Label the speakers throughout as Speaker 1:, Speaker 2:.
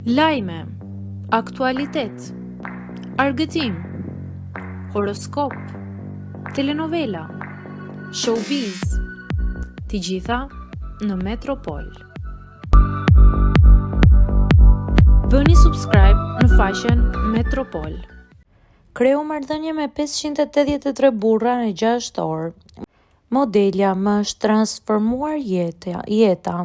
Speaker 1: Lajme, aktualitet, argëtim, horoskop, telenovela, showbiz, të gjitha në Metropol. Bëni subscribe në faqen Metropol.
Speaker 2: Kreu marrëdhënie me 583 burra në 6 orë. Modelja më është transformuar jeta.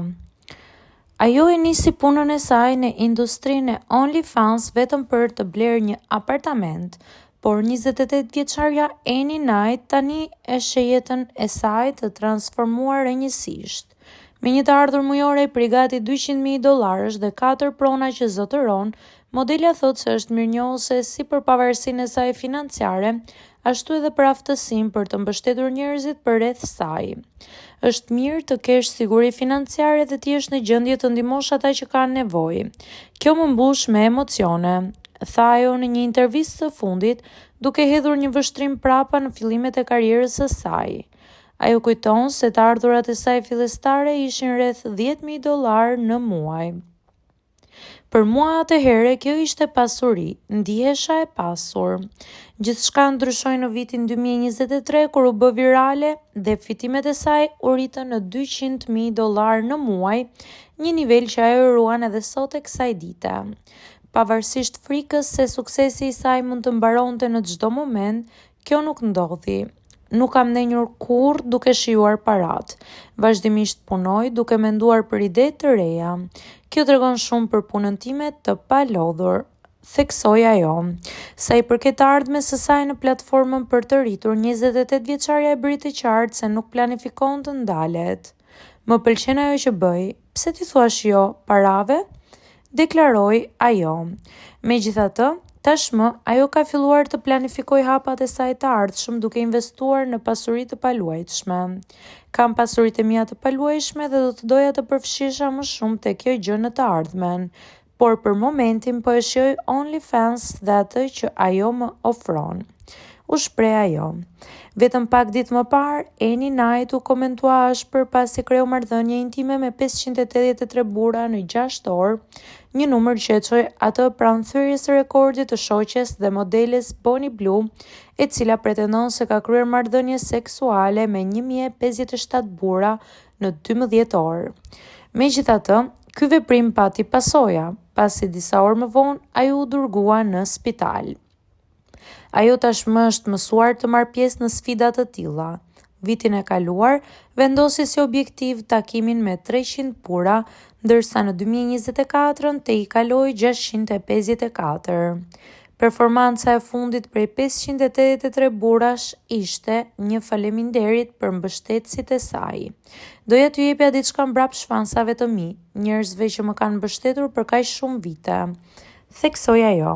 Speaker 2: Ajo e nisi punën e saj në industrinë e OnlyFans vetëm për të blerë një apartament, por 28 vjeçarja Eni Knight tani e sheh jetën e saj të transformuar rënjësisht. Me një të ardhur mujore prej gati $200,000 dhe 4 prona që zotëron, modelja thotë se është mirënjohëse si për pavarësinë e saj financiare, ashtu edhe për aftësinë për të mbështetur njerëzit përreth saj. Është mirë të kesh siguri financiare dhe të jesh në gjendje të ndihmosh ata që kanë nevojë. Kjo më mbush me emocione, tha ajo në një intervistë të fundit, duke hedhur një vështrim prapa në fillimet e karrierës së saj. Ajo kujton se të ardhurat e saj fillestare ishin rreth $10,000 në muaj. Për mua atëherë kjo ishte pasuri, ndihesha e pasur. Gjithçka ndryshoi në vitin 2023 kur u bë virale dhe fitimet e saj u rritën në $200,000 në muaj, një nivel që ajo ruan edhe sot e kësaj dite. Pavarësisht frikës se suksesi i saj mund të mbaronte në çdo moment, kjo nuk ndodhi. Nuk kam ndenjur kurrë duke shijuar parat. Vazhdimisht punoj duke menduar për ide të reja. Kjo tregon shumë për punën time të palodhur, theksoi ajo. Sa i përket ardhmes së saj në platformën për të rritur, 28 vjeçarja e bëri të qartë se nuk planifikon të ndalet. Më pëlqen ajo që bëj. Pse ti thua jo parave? Deklaroi ajo. Megjithatë, tashmë, ajo ka filluar të planifikoj hapat e saj të ardhshëm duke investuar në pasuri të paluajtshme. Kam pasuritë e mia të paluajtshme dhe do të doja të përfshisha më shumë te kjo gjë në të ardhmen, por për momentin po e shijoj OnlyFans dhe atë që ajo më ofron. U shpreh ajo. Vetëm pak ditë më parë, Eni Knight u komentua ashpër pasi kreu marrëdhënie intime me 583 burra në 6 orë, një numër që e çoi atë pranë thyrjes së rekordit të shoqes dhe modeles Bonnie Blue, e cila pretendon se ka kryer marrëdhënie seksuale me 1057 burra në 12 orë. Megjithatë, ky veprim pati pasoja, pasi disa orë më vonë ai u dërgua në spital. Ajo tashmë është mësuar të marrë pjesë në sfida të tilla. Vitin e kaluar, vendosi si objektiv takimin me 300 burra, ndërsa në 2024 te I kaloi 654. Performanca e fundit prej 583 burrash ishte një faleminderit për mbështetësit e saj. Doja t'ju jepja diçka mbrapsht fansave të mi, njerëzve që më kanë mbështetur për kaq shumë vite, theksoi ajo.